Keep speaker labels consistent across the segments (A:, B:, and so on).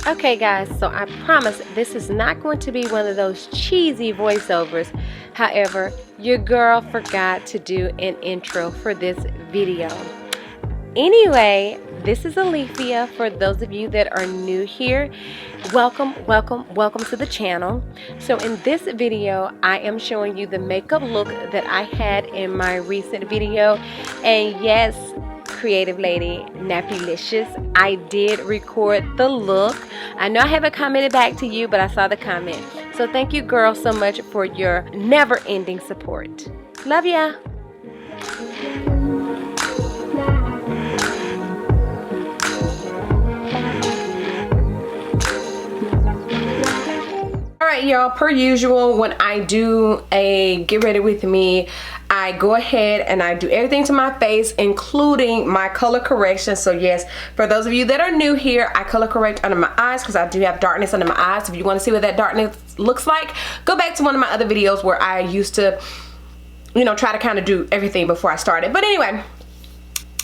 A: Okay guys, so I promise this is not going to be one of those cheesy voiceovers. However, your girl forgot to do an intro for this video. Anyway, this is Alethea. For those of you that are new here, welcome to the channel. So in this video, I am showing you the makeup look that I had in my recent video. And yes, creative lady Nappylicious, I did record the look. I know I haven't commented back to you, but I saw the comment. So thank you girl so much for your never-ending support. Love ya. Alright y'all, per usual, when I do a get ready with me, I go ahead and I do everything to my face, including my color correction. So yes, for those of you that are new here, I color correct under my eyes because I do have darkness under my eyes. If you want to see what that darkness looks like, go back to one of my other videos where I used to, you know, try to kind of do everything before I started. But anyway,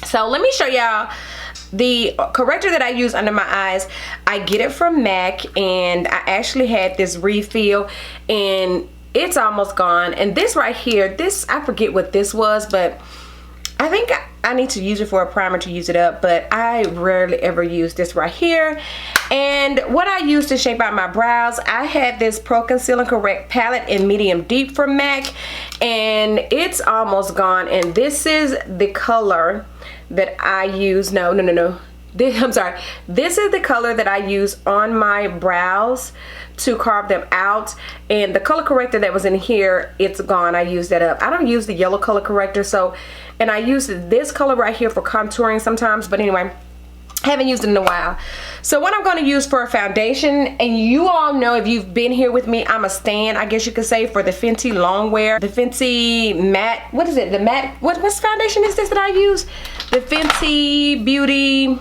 A: so let me show y'all the corrector that I use under my eyes. I get it from MAC, and I actually had this refill and it's almost gone. And this right here, this, I forget what this was, but I think I need to use it for a primer to use it up, but I rarely ever use this right here. And what I use to shape out my brows, I had this Pro Conceal and Correct palette in medium deep from MAC, and it's almost gone. And this is the color that I use. I'm sorry. This is the color that I use on my brows to carve them out. And the color corrector that was in here, it's gone. I used that up. I don't use the yellow color corrector, and I use this color right here for contouring sometimes. But anyway, haven't used it in a while. So what I'm going to use for a foundation, and you all know if you've been here with me, I'm a stan, I guess you could say, for the Fenty Longwear, the Fenty matte, what is it, the matte, what's foundation is this that I use? The Fenty Beauty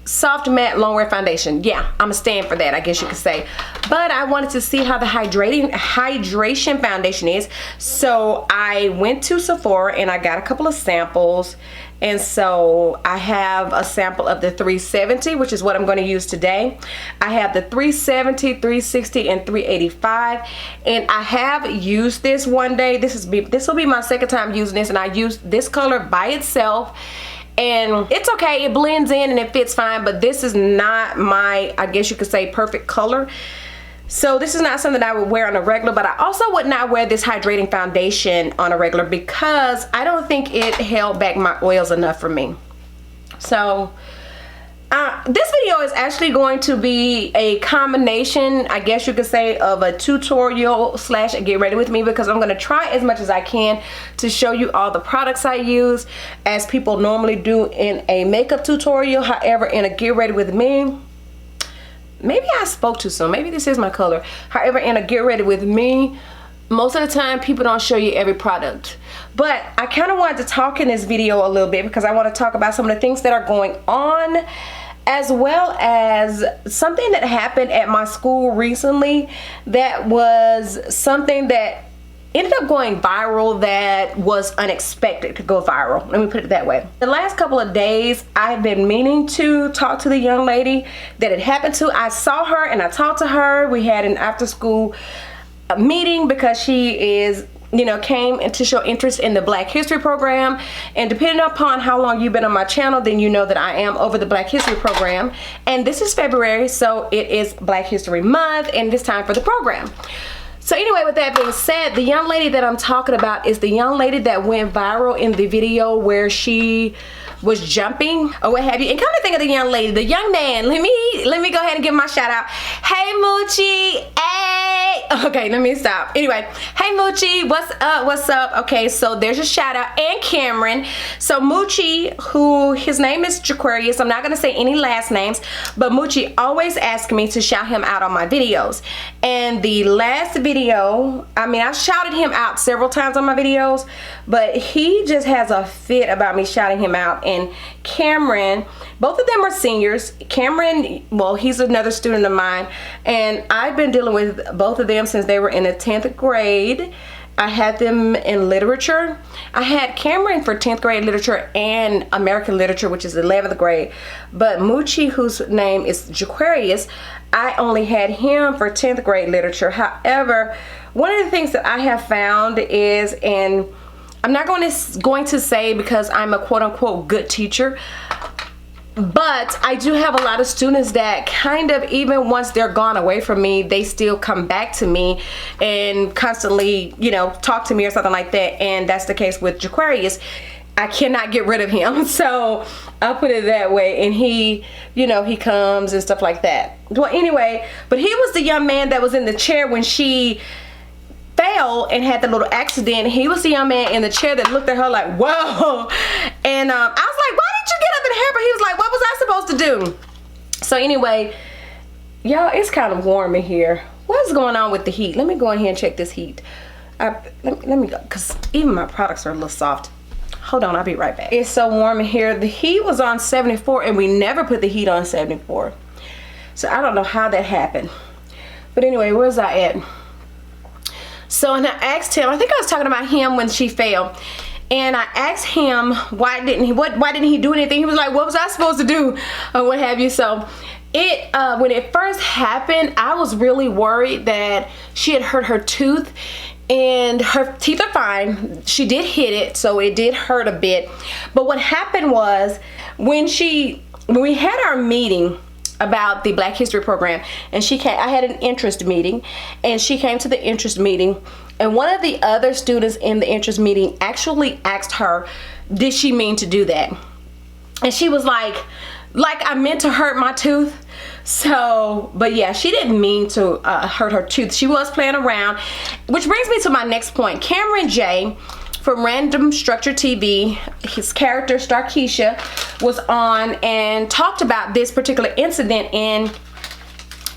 A: Soft Matte Longwear Foundation. Yeah, I'm a stand for that, I guess you could say. But I wanted to see how the hydration foundation is. So I went to Sephora and I got a couple of samples. And so I have a sample of the 370, which is what I'm going to use today. I have the 370, 360, and 385. And I have used this one day. This will be my second time using this, and I used this color by itself. And it's okay, it blends in and it fits fine, but this is not my, I guess you could say, perfect color. So this is not something I would wear on a regular, but I also would not wear this hydrating foundation on a regular because I don't think it held back my oils enough for me. So this video is actually going to be a combination, I guess you could say, of a tutorial slash get ready with me, because I'm going to try as much as I can to show you all the products I use as people normally do in a makeup tutorial. However, in a get ready with me, maybe I spoke too soon, maybe this is my color. However, in a get ready with me, most of the time people don't show you every product. But I kind of wanted to talk in this video a little bit because I want to talk about some of the things that are going on, as well as something that happened at my school recently that was something that ended up going viral that was unexpected to go viral. Let me put it that way. The last couple of days, I've been meaning to talk to the young lady that it happened to. I saw her and I talked to her. We had an after school meeting because she is, you know, came to show interest in the Black History program. And depending upon how long you've been on my channel, then you know that I am over the Black History program. And this is February, so it is Black History Month, and it's time for the program. So anyway, with that being said, the young lady that I'm talking about is the young lady that went viral in the video where she was jumping or what have you. And come to think of the young lady, the young man, let me go ahead and give my shout out. Hey Moochie, hey. Okay, let me stop. Anyway, hey Moochie, what's up? Okay, so there's a shout out, and Cameron. So Moochie, who his name is Jaquarius, I'm not gonna say any last names, but Moochie always asks me to shout him out on my videos. And the last video, I mean, I shouted him out several times on my videos, but he just has a fit about me shouting him out. And Cameron, both of them are seniors. Cameron, well, he's another student of mine, and I've been dealing with both of them since they were in the 10th grade. I had them in literature. I had Cameron for 10th grade literature and American literature, which is 11th grade. But Moochie, whose name is GRWM, I only had him for 10th grade literature. However, one of the things that I have found is, and I'm not going to say because I'm a quote-unquote good teacher, but I do have a lot of students that kind of, even once they're gone away from me, they still come back to me and constantly, you know, talk to me or something like that. And that's the case with GRWM. I cannot get rid of him, so I'll put it that way. And he, you know, he comes and stuff like that. Well, anyway, but he was the young man that was in the chair when she fell and had the little accident. He was the young man in the chair that looked at her like, whoa. And I was like, why did you get up and help her? He was like, what was I supposed to do? So anyway, y'all, it's kind of warm in here. What's going on with the heat? Let me go in here and check this heat. Let me go, because even my products are a little soft. Hold on, I'll be right back. It's so warm in here. The heat was on 74 and we never put the heat on 74. So I don't know how that happened. But anyway, where's I at? So, and I asked him, I think I was talking about him when she fell. And I asked him, why didn't he do anything? He was like, what was I supposed to do? Or what have you. So when it first happened, I was really worried that she had hurt her tooth. And her teeth are fine. She did hit it, so it did hurt a bit. But what happened was, when we had our meeting about the Black History program, and she came, I had an interest meeting, and she came to the interest meeting, and one of the other students in the interest meeting actually asked her, did she mean to do that? And she was like I meant to hurt my tooth. So, but yeah, she didn't mean to hurt her tooth. She was playing around, which brings me to my next point. Cameron J from Random Structure TV, his character Starkeisha was on and talked about this particular incident in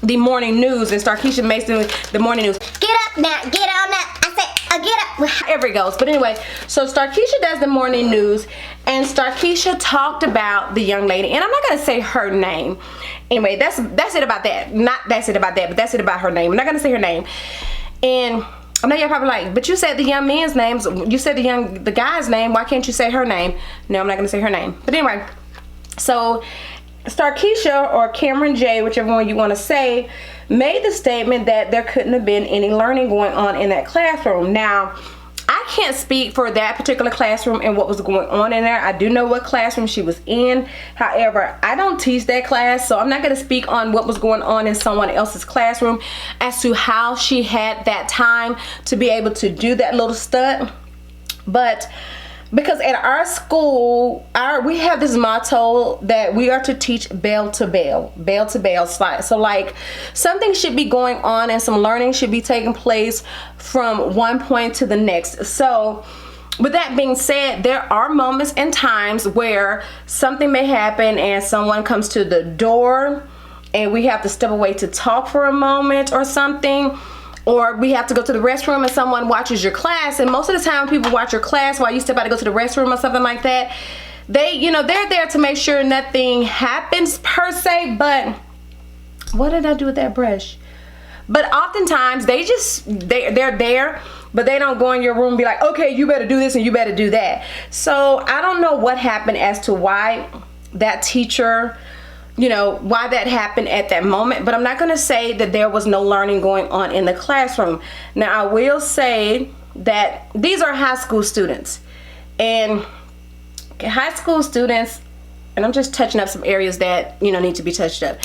A: the morning news, and Starkeisha makes the morning news. Get up now, get on that. I said, get up. However it goes. But anyway, so Starkeisha does the morning news, and Starkeisha talked about the young lady, and I'm not gonna say her name. Anyway, that's it about that. Not that's it about that, but that's it about her name. I'm not gonna say her name. And I know y'all probably like, but you said the young man's names. You said the guy's name. Why can't you say her name? No, I'm not gonna say her name. But anyway, so Starkeisha, or Cameron J, whichever one you want to say, made the statement that there couldn't have been any learning going on in that classroom. Now, I can't speak for that particular classroom and what was going on in there. I do know what classroom she was in. However, I don't teach that class, so I'm not going to speak on what was going on in someone else's classroom as to how she had that time to be able to do that little stunt. But because at our school, we have this motto that we are to teach bell to bell, bell to bell. So like, something should be going on and some learning should be taking place from one point to the next. So with that being said, there are moments and times where something may happen and someone comes to the door and we have to step away to talk for a moment or something. Or we have to go to the restroom and someone watches your class, and most of the time people watch your class while you step out to go to the restroom or something like that. They, you know, they're there to make sure nothing happens per se. But what did I do with that brush? But oftentimes they're there, but they don't go in your room and be like, okay, you better do this and you better do that. So I don't know what happened as to why that teacher, you know, why that happened at that moment, but I'm not going to say that there was no learning going on in the classroom. Now, I will say that these are high school students, and high school students, and I'm just touching up some areas that, you know, need to be touched up.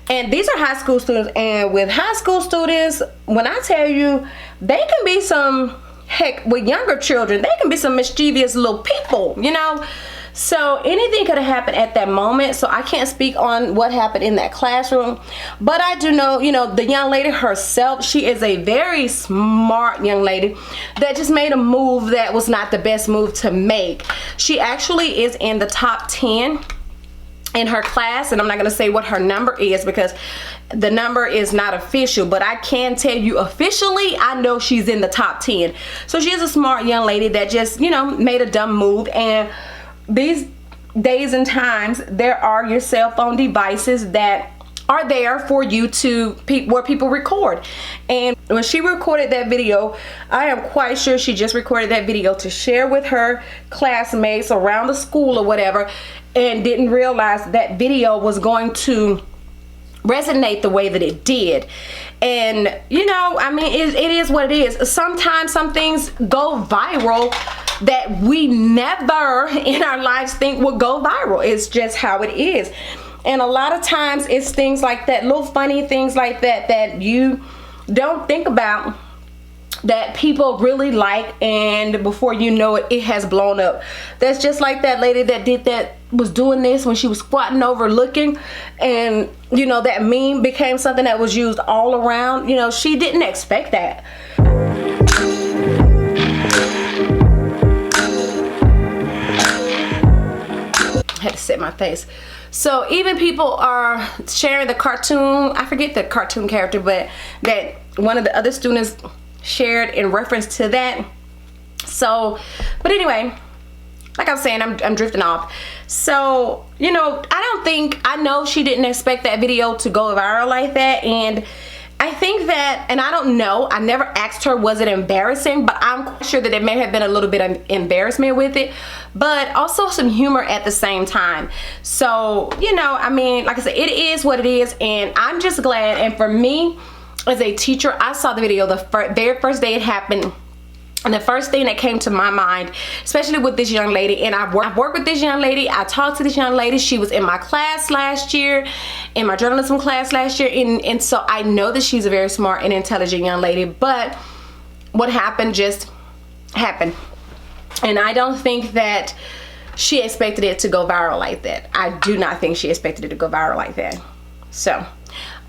A: And these are high school students, and with high school students, when I tell you, they can be some, heck, with younger children, they can be some mischievous little people, you know. So anything could have happened at that moment. So I can't speak on what happened in that classroom, but I do know, you know, the young lady herself, she is a very smart young lady that just made a move that was not the best move to make. She actually is in the top 10 in her class, and I'm not going to say what her number is because the number is not official, but I can tell you officially, I know she's in the top 10. So she is a smart young lady that just, you know, made a dumb move. And these days and times, there are your cell phone devices that are there for you to where people record. And when she recorded that video, I am quite sure she just recorded that video to share with her classmates around the school or whatever, and didn't realize that video was going to resonate the way that it did. And you know, I mean, it is what it is. Sometimes some things go viral that we never in our lives think would go viral. It's just how it is. And a lot of times it's things like that, little funny things like that, that you don't think about, that people really like, and before you know it, it has blown up. That's just like that lady that did that, was doing this when she was squatting over looking, and you know, that meme became something that was used all around. You know, she didn't expect that. I had to set my face. So even people are sharing the cartoon, I forget the cartoon character, but that one of the other students shared in reference to that. So, but anyway, like I was saying, I'm drifting off. So, you know, I know she didn't expect that video to go viral like that. And I think that, and I don't know, I never asked her was it embarrassing, but I'm quite sure that it may have been a little bit of embarrassment with it, but also some humor at the same time. So, you know, I mean, like I said, it is what it is, and I'm just glad. And for me, as a teacher, I saw the video the very first day it happened. And the first thing that came to my mind, especially with this young lady, and I've worked with this young lady, I talked to this young lady, she was in my class last year, in my journalism class last year, and so I know that she's a very smart and intelligent young lady, but what happened just happened. And I don't think that she expected it to go viral like that. I do not think she expected it to go viral like that. So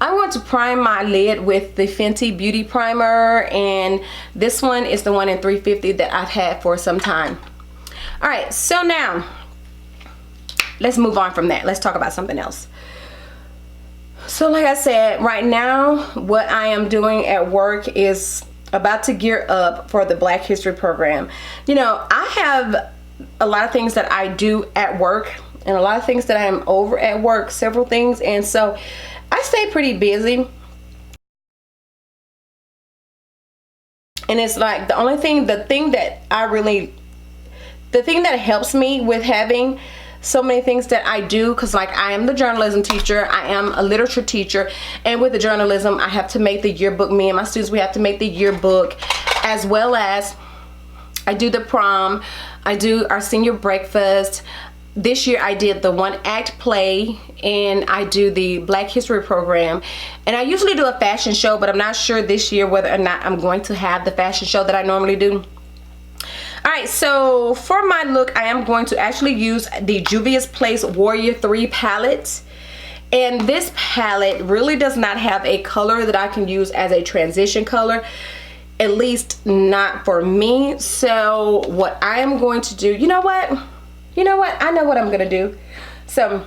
A: I want to prime my lid with the Fenty Beauty Primer, and this one is the one in 350 that I've had for some time. Alright, so now let's move on from that. Let's talk about something else. So like I said, right now what I am doing at work is about to gear up for the Black History program. You know, I have a lot of things that I do at work and a lot of things that I am over at work, several things, and so I stay pretty busy. And it's like the thing that helps me with having so many things that I do, because like I am the journalism teacher, I am a literature teacher, and with the journalism I have to make the yearbook. Me and my students, we have to make the yearbook, as well as I do the prom, I do our senior breakfast. This year I did the 1-act play, and I do the Black History program, and I usually do a fashion show, but I'm not sure this year whether or not I'm going to have the fashion show that I normally do. Alright, so for my look, I am going to actually use the Juvia's Place Warrior 3 palette, and this palette really does not have a color that I can use as a transition color, at least not for me. So what I am going to do, you know what, I know what I'm gonna do. So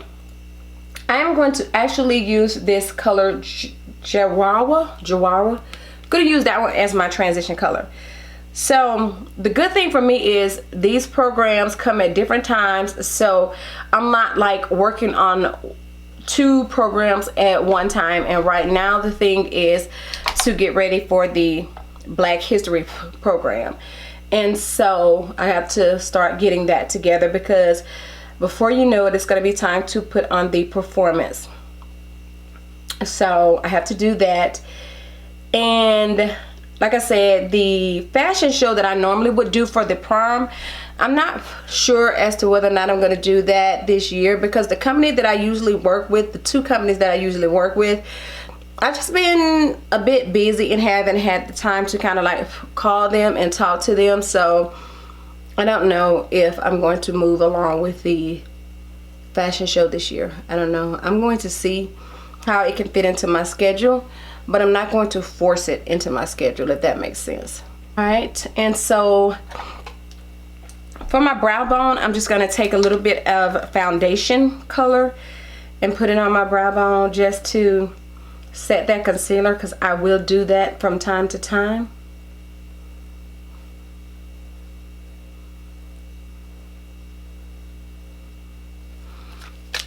A: I'm going to actually use this color Jawara. Gonna use that one as my transition color. So the good thing for me is these programs come at different times, so I'm not like working on 2 programs at one time. And right now the thing is to get ready for the Black History program, and so I have to start getting that together, because before you know it, it's going to be time to put on the performance. So I have to do that. And like I said, the fashion show that I normally would do for the prom, I'm not sure as to whether or not I'm going to do that this year, because the company that I usually work with, the 2 companies that I usually work with, I've just been a bit busy and haven't had the time to kind of like call them and talk to them. So I don't know if I'm going to move along with the fashion show this year. I don't know. I'm going to see how it can fit into my schedule, but I'm not going to force it into my schedule, if that makes sense. All right, and so for my brow bone, I'm just going to take a little bit of foundation color and put it on my brow bone just to set that concealer, because I will do that from time to time.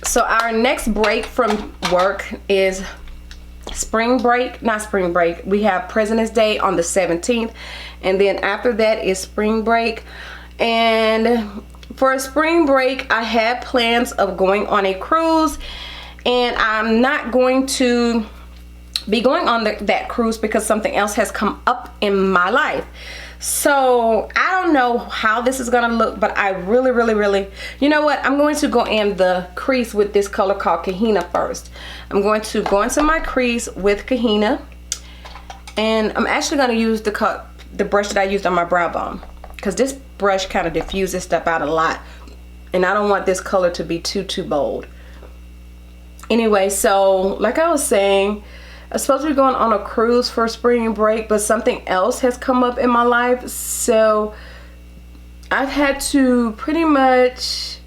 A: So our next break from work is spring break, not spring break, we have President's Day on the 17th, and then after that is spring break. And for spring break, I had plans of going on a cruise, and I'm not going to be going on that cruise because something else has come up in my life. So I don't know how this is gonna look, but I really, you know what, I'm going to go in the crease with this color called Kahina first. I'm going to go into my crease with Kahina, and I'm actually going to use the brush that I used on my brow bone, because this brush kind of diffuses stuff out a lot, and I don't want this color to be too bold. Anyway, so like I was saying, I'm supposed to be going on a cruise for spring break, but something else has come up in my life, so I've had to pretty much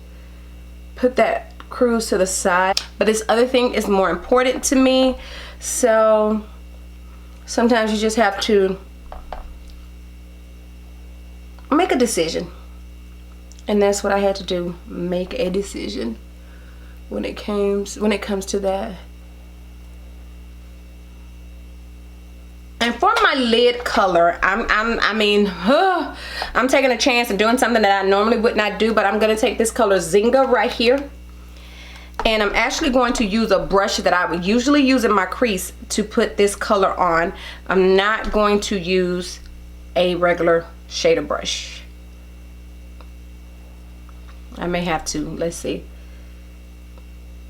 A: put that cruise to the side. But this other thing is more important to me, so sometimes you just have to make a decision, and that's what I had to do, make a decision when it comes to that. And for my lid color, I'm taking a chance and doing something that I normally would not do, but I'm gonna take this color Zinga right here, and I'm actually going to use a brush that I would usually use in my crease to put this color on. I'm not going to use a regular shader brush. I may have to, let's see.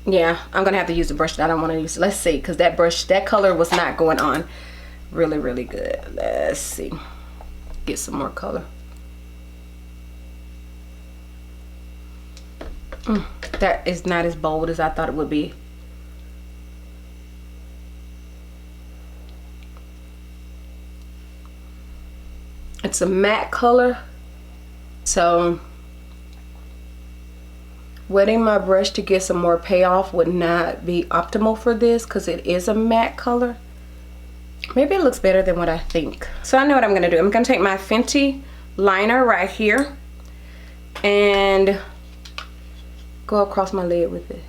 A: Yeah, I'm gonna have to use the brush that I don't want to use. Let's see, because that color was not going on really good. Let's see, get some more color. That is not as bold as I thought it would be. It's a matte color, so wetting my brush to get some more payoff would not be optimal for this, because it is a matte color. Maybe it looks better than what I think. So I know what I'm gonna do. I'm gonna take my Fenty liner right here and go across my lid with it.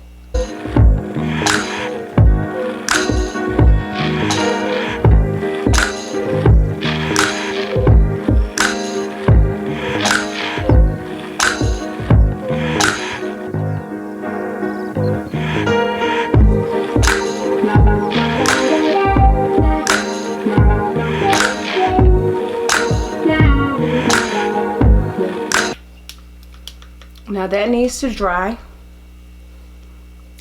A: Now that needs to dry,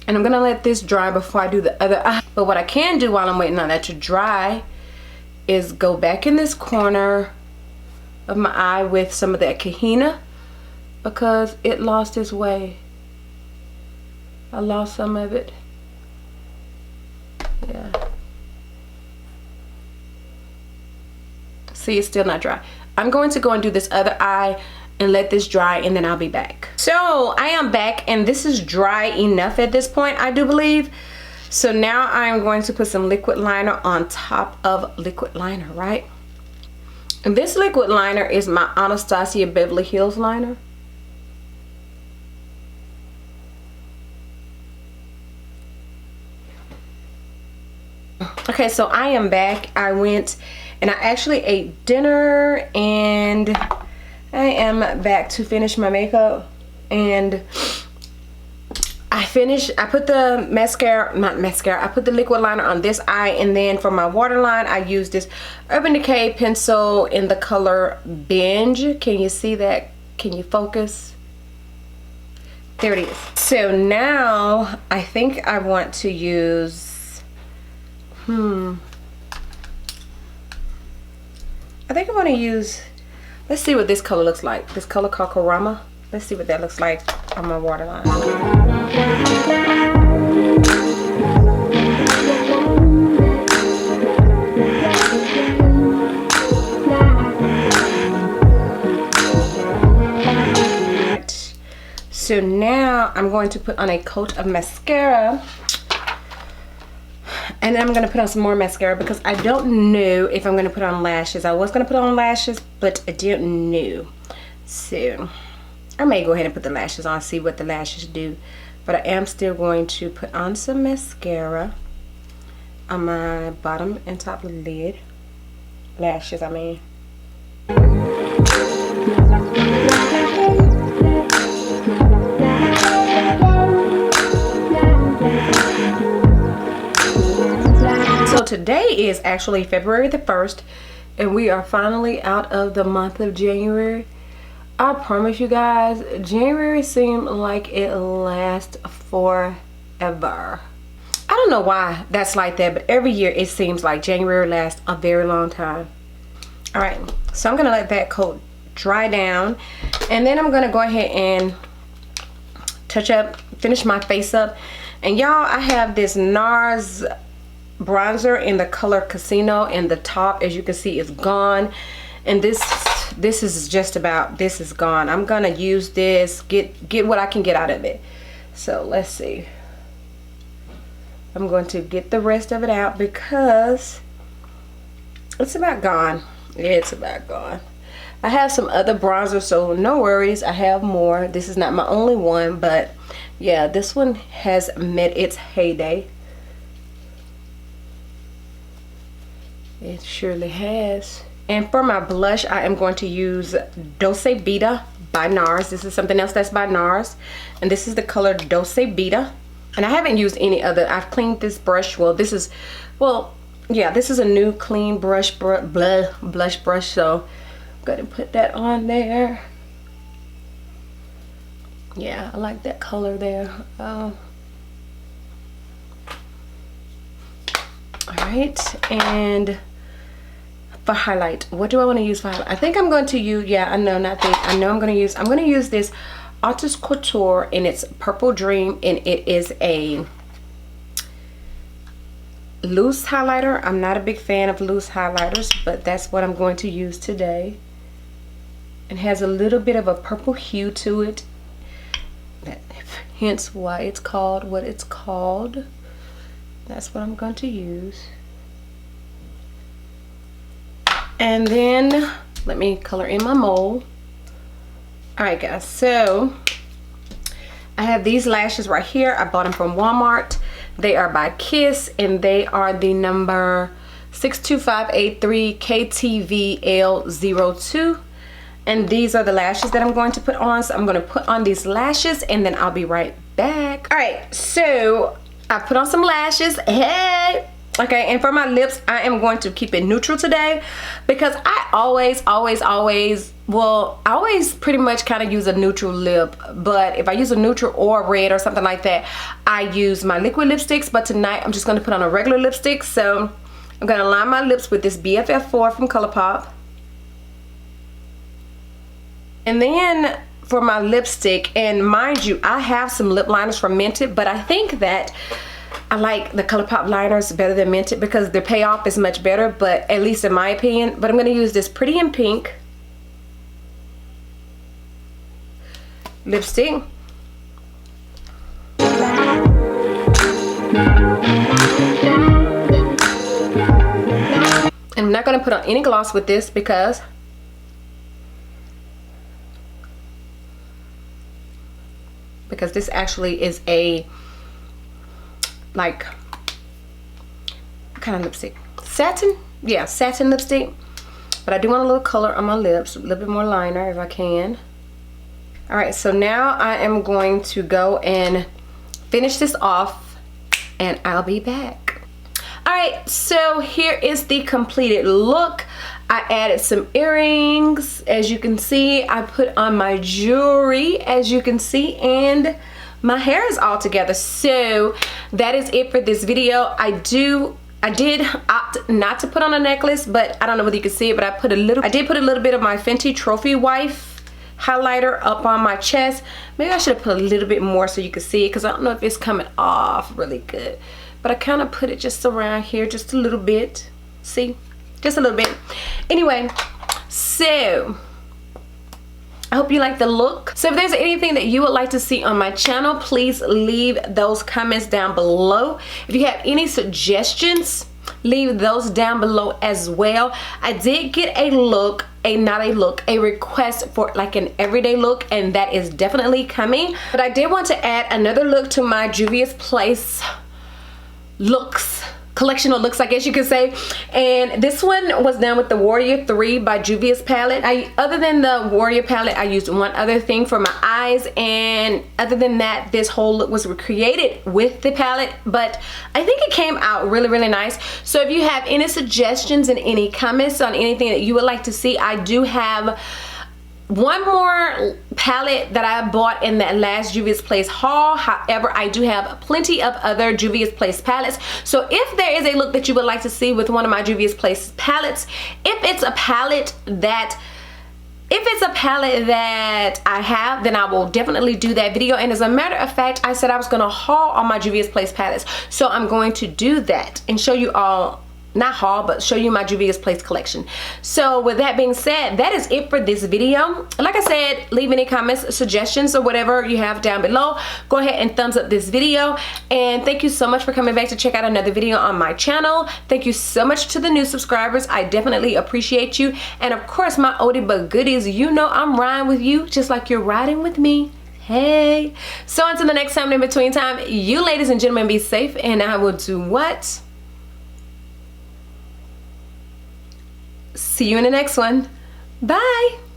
A: and I'm gonna let this dry before I do the other eye. But what I can do while I'm waiting on that to dry is go back in this corner of my eye with some of that Kahina, because it lost its way. I lost some of it. Yeah. See, it's still not dry. I'm going to go and do this other eye and let this dry, and then I'll be back. So I am back, and this is dry enough at this point, I do believe. So now I'm going to put some liquid liner on top of liquid liner, right? And this liquid liner is my Anastasia Beverly Hills liner. Okay, so I am back. I went and I actually ate dinner, and I am back to finish my makeup. And I put the I put the liquid liner on this eye, and then for my waterline I used this Urban Decay pencil in the color Binge. Can you see that? Can you focus? There it is. So now I think I want to use I think I want to use, let's see what this color looks like. This color called Karama. Let's see what that looks like on my waterline. So now I'm going to put on a coat of mascara, and then I'm going to put on some more mascara because I don't know if I'm going to put on lashes. I was going to put on lashes, but I didn't know. So I may go ahead and put the lashes on, see what the lashes do. But I am still going to put on some mascara. on my bottom and top lid. Lashes, I mean. So today is actually February the 1st, and we are finally out of the month of January. I promise you guys, January seemed like it lasts forever. I don't know why that's like that, but every year it seems like January lasts a very long time. All right, so I'm gonna let that coat dry down, and then I'm gonna go ahead and touch up, finish my face up. And y'all, I have this NARS bronzer in the color Casino, and the top, as you can see, is gone. And this is just about, this is gone. I'm gonna use this, get what I can get out of it. So let's see. I'm going to get the rest of it out because it's about gone. It's about gone. I have some other bronzer, so no worries, I have more. This is not my only one, but yeah, this one has met its heyday. It surely has. And for my blush, I am going to use Dulce Vita by NARS. This is something else that's by NARS, and this is the color Dulce Vita. And I haven't used any other. I've cleaned this brush. Well, this is, well, yeah, this is a new clean blush brush. So I'm gonna put that on there. Yeah, I like that color there. All right, and for highlight, what do I want to use for highlight? I think I'm going to use, yeah, I know, not think, I know I'm going to use this Altus Couture in its Purple Dream, and it is a loose highlighter. I'm not a big fan of loose highlighters, but that's what I'm going to use today. It has a little bit of a purple hue to it, hence why it's called what it's called. That's what I'm going to use. And then let me color in my mole. All right, guys, so I have these lashes right here. I bought them from Walmart. They are by Kiss, and they are the number 62583 KTVL02. And these are the lashes that I'm going to put on. So I'm going to put on these lashes, and then I'll be right back. All right, so I put on some lashes. Hey. Okay, and for my lips, I am going to keep it neutral today because I always pretty much kind of use a neutral lip. But if I use a neutral or red or something like that, I use my liquid lipsticks. But tonight, I'm just going to put on a regular lipstick. So I'm going to line my lips with this BFF4 from ColourPop. And then for my lipstick, and mind you, I have some lip liners from Mented, but I think that I like the ColourPop liners better than Mented because their payoff is much better, but at least in my opinion. But I'm going to use this Pretty in Pink lipstick. And I'm not going to put on any gloss with this because this actually is a, like, what kind of lipstick? Satin? Yeah, satin lipstick. But I do want a little color on my lips, a little bit more liner if I can. All right, so now I am going to go and finish this off, and I'll be back. All right, so here is the completed look. I added some earrings, as you can see. I put on my jewelry, as you can see, and my hair is all together. So that is it for this video. I did opt not to put on a necklace, but I don't know whether you can see it, but I did put a little bit of my Fenty Trophy Wife highlighter up on my chest. Maybe I should have put a little bit more so you could see it, because I don't know if it's coming off really good. But I kind of put it just around here, just a little bit. See? Just a little bit. Anyway, so I hope you like the look. So if there's anything that you would like to see on my channel, please leave those comments down below. If you have any suggestions, leave those down below as well. I did get a look, a request for like an everyday look, and that is definitely coming. But I did want to add another look to my Juvia's Place looks collection or looks, I guess you could say. And this one was done with the Warrior 3 by Juvia's palette. Other than the Warrior palette, I used one other thing for my eyes, and other than that, this whole look was recreated with the palette, but I think it came out really, really nice. So if you have any suggestions and any comments on anything that you would like to see, I do have one more palette that I bought in that last Juvia's Place haul. However, I do have plenty of other Juvia's Place palettes. So if there is a look that you would like to see with one of my Juvia's Place palettes, if it's a palette that I have, then I will definitely do that video. And as a matter of fact, I said I was going to haul all my Juvia's Place palettes. So I'm going to do that and show you all, not haul, but show you my Juvia's Place collection. So with that being said, that is it for this video. Like I said, leave any comments, suggestions, or whatever you have down below. Go ahead and thumbs up this video. And thank you so much for coming back to check out another video on my channel. Thank you so much to the new subscribers. I definitely appreciate you. And of course, my oldie but goodies, you know I'm riding with you just like you're riding with me. Hey. So until the next time, in between time, you ladies and gentlemen be safe, and I will do what? See you in the next one. Bye.